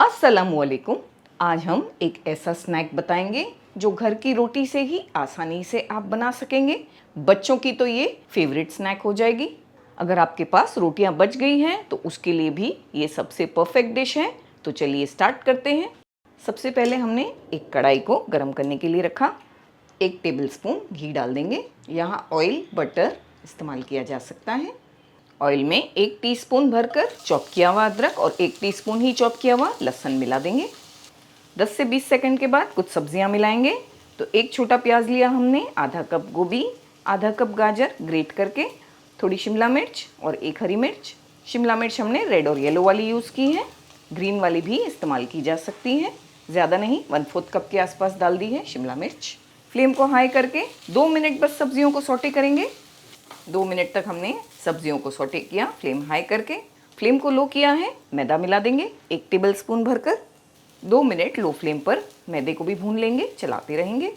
अस्सलामुअलैकुम। आज हम एक ऐसा स्नैक बताएंगे जो घर की रोटी से ही आसानी से आप बना सकेंगे। बच्चों की तो ये फेवरेट स्नैक हो जाएगी। अगर आपके पास रोटियां बच गई हैं तो उसके लिए भी ये सबसे परफेक्ट डिश है। तो चलिए स्टार्ट करते हैं। सबसे पहले हमने एक कढ़ाई को गर्म करने के लिए रखा। 1 टेबलस्पून घी डाल देंगे। यहाँ ऑयल बटर इस्तेमाल किया जा सकता है। ऑयल में 1 टीस्पून भरकर चॉप किया हुआ अदरक और 1 टीस्पून ही चॉप किया हुआ लहसुन मिला देंगे। 10 से 20 सेकंड के बाद कुछ सब्जियां मिलाएंगे। तो 1 छोटा प्याज लिया हमने, आधा कप गोभी, आधा कप गाजर ग्रेट करके, थोड़ी शिमला मिर्च और 1 हरी मिर्च। शिमला मिर्च हमने रेड और येलो वाली यूज़ की है, ग्रीन वाली भी इस्तेमाल की जा सकती है। ज़्यादा नहीं, 1/4 कप के आसपास डाल दी है शिमला मिर्च। फ्लेम को हाई करके 2 मिनट बस सब्जियों को सौटे करेंगे। 2 मिनट तक हमने सब्जियों को सौटे किया फ्लेम हाई करके। फ्लेम को लो किया है, मैदा मिला देंगे 1 टेबलस्पून भरकर। 2 मिनट लो फ्लेम पर मैदे को भी भून लेंगे, चलाते रहेंगे।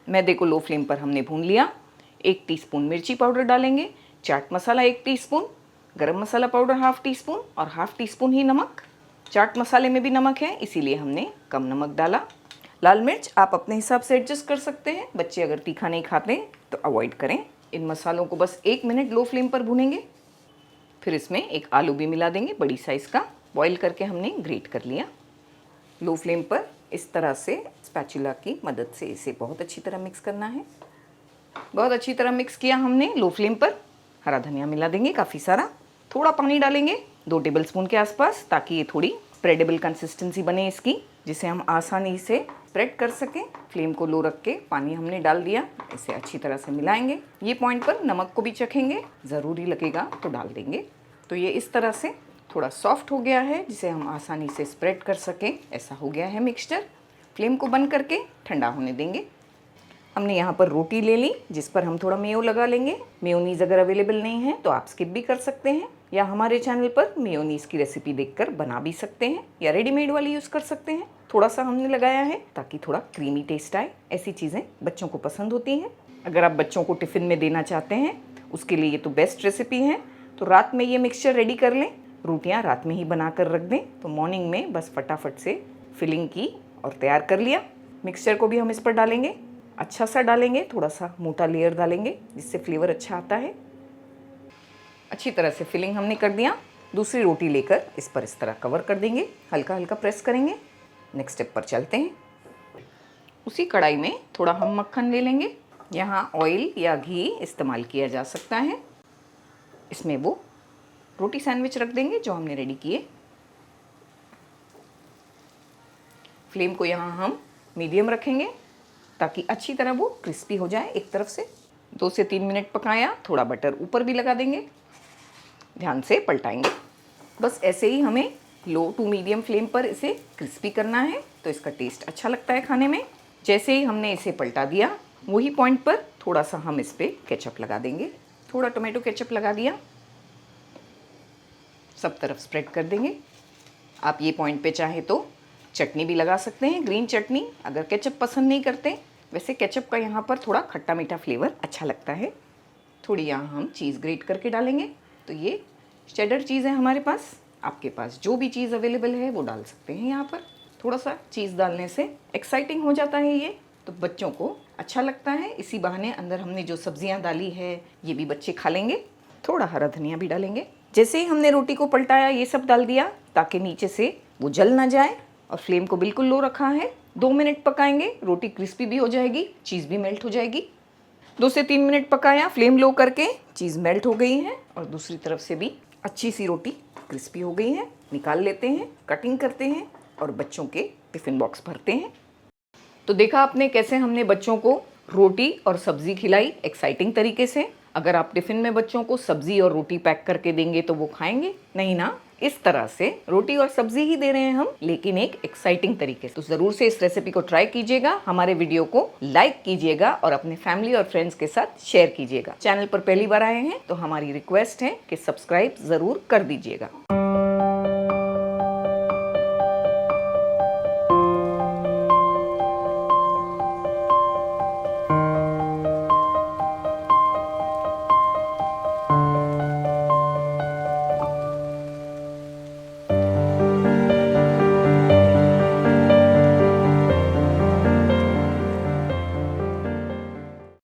मैदे को लो फ्लेम पर हमने भून लिया। 1 टीस्पून मिर्ची पाउडर डालेंगे, चाट मसाला 1 टीस्पून, गरम मसाला पाउडर 1/2 टीस्पून और 1/2 टीस्पून ही नमक। चाट मसाले में भी नमक है, इसीलिए हमने कम नमक डाला। लाल मिर्च आप अपने हिसाब से एडजस्ट कर सकते हैं। बच्चे अगर तीखा नहीं खाते तो अवॉइड करें। इन मसालों को बस 1 मिनट लो फ्लेम पर भूनेंगे। फिर इसमें एक आलू भी मिला देंगे, बड़ी साइज़ का, बॉईल करके हमने ग्रेट कर लिया। लो फ्लेम पर इस तरह से स्पैचुला की मदद से इसे बहुत अच्छी तरह मिक्स करना है। बहुत अच्छी तरह मिक्स किया हमने लो फ्लेम पर। हरा धनिया मिला देंगे काफ़ी सारा। थोड़ा पानी डालेंगे 2 टेबलस्पून के आसपास, ताकि ये थोड़ी स्प्रेडेबल कंसिस्टेंसी बने इसकी, जिसे हम आसानी से स्प्रेड कर सकें। फ्लेम को लो रख के पानी हमने डाल दिया, इसे अच्छी तरह से मिलाएंगे। ये पॉइंट पर नमक को भी चखेंगे, ज़रूरी लगेगा तो डाल देंगे। तो ये इस तरह से थोड़ा सॉफ्ट हो गया है, जिसे हम आसानी से स्प्रेड कर सकें, ऐसा हो गया है मिक्सचर। फ्लेम को बंद करके ठंडा होने देंगे। हमने यहाँ पर रोटी ले ली, जिस पर हम थोड़ा मेयो लगा लेंगे। मेयोनीज़ अगर अवेलेबल नहीं है तो आप स्किप भी कर सकते हैं, या हमारे चैनल पर मेयोनीज़ की रेसिपी देखकर बना भी सकते हैं, या रेडीमेड वाली यूज़ कर सकते हैं। थोड़ा सा हमने लगाया है ताकि थोड़ा क्रीमी टेस्ट आए। ऐसी चीज़ें बच्चों को पसंद होती हैं। अगर आप बच्चों को टिफ़िन में देना चाहते हैं उसके लिए ये तो बेस्ट रेसिपी है। तो रात में ये मिक्सचर रेडी कर लें, रोटियाँ रात में ही बना कर रख दें, तो मॉर्निंग में बस फटाफट से फिलिंग की और तैयार कर लिया। मिक्सचर को भी हम इस पर डालेंगे, अच्छा सा डालेंगे, थोड़ा सा मोटा लेयर डालेंगे, जिससे फ्लेवर अच्छा आता है। अच्छी तरह से फिलिंग हमने कर दिया। दूसरी रोटी लेकर इस पर इस तरह कवर कर देंगे, हल्का हल्का प्रेस करेंगे। नेक्स्ट स्टेप पर चलते हैं। उसी कढ़ाई में थोड़ा हम मक्खन ले लेंगे। यहाँ ऑयल या घी इस्तेमाल किया जा सकता है। इसमें वो रोटी सैंडविच रख देंगे जो हमने रेडी किए। फ्लेम को यहाँ हम मीडियम रखेंगे ताकि अच्छी तरह वो क्रिस्पी हो जाए एक तरफ से। 2 से 3 मिनट पकाया। थोड़ा बटर ऊपर भी लगा देंगे, ध्यान से पलटाएंगे। बस ऐसे ही हमें लो टू मीडियम फ्लेम पर इसे क्रिस्पी करना है, तो इसका टेस्ट अच्छा लगता है खाने में। जैसे ही हमने इसे पलटा दिया, वही पॉइंट पर थोड़ा सा हम इस पर केचप लगा देंगे। थोड़ा टोमेटो केचप लगा दिया, सब तरफ स्प्रेड कर देंगे। आप ये पॉइंट पे चाहे तो चटनी भी लगा सकते हैं, ग्रीन चटनी, अगर केचप पसंद नहीं करते। वैसे केचप का यहाँ पर थोड़ा खट्टा मीठा फ्लेवर अच्छा लगता है। थोड़ी यहाँ हम चीज़ ग्रेट करके डालेंगे। तो ये चेडर चीज़ है हमारे पास, आपके पास जो भी चीज़ अवेलेबल है वो डाल सकते हैं। यहाँ पर थोड़ा सा चीज़ डालने से एक्साइटिंग हो जाता है ये, तो बच्चों को अच्छा लगता है। इसी बहाने अंदर हमने जो सब्जियाँ डाली है ये भी बच्चे खा लेंगे। थोड़ा हरा धनिया भी डालेंगे। जैसे ही हमने रोटी को पलटाया ये सब डाल दिया, ताकि नीचे से वो जल ना जाए, और फ्लेम को बिल्कुल लो रखा है। 2 मिनट पकाएंगे, रोटी क्रिस्पी भी हो जाएगी, चीज़ भी मेल्ट हो जाएगी। 2 से 3 मिनट पकाया फ्लेम लो करके, चीज़ मेल्ट हो गई है और दूसरी तरफ से भी अच्छी सी रोटी क्रिस्पी हो गई है। निकाल लेते हैं, कटिंग करते हैं और बच्चों के टिफ़िन बॉक्स भरते हैं। तो देखा आपने कैसे हमने बच्चों को रोटी और सब्ज़ी खिलाई एक्साइटिंग तरीके से। अगर आप टिफ़िन में बच्चों को सब्ज़ी और रोटी पैक करके देंगे तो वो खाएंगे नहीं ना। इस तरह से रोटी और सब्जी ही दे रहे हैं हम, लेकिन एक एक्साइटिंग तरीके से। तो ज़रूर से इस रेसिपी को ट्राई कीजिएगा, हमारे वीडियो को लाइक कीजिएगा और अपने फैमिली और फ्रेंड्स के साथ शेयर कीजिएगा। चैनल पर पहली बार आए हैं तो हमारी रिक्वेस्ट है कि सब्सक्राइब ज़रूर कर दीजिएगा।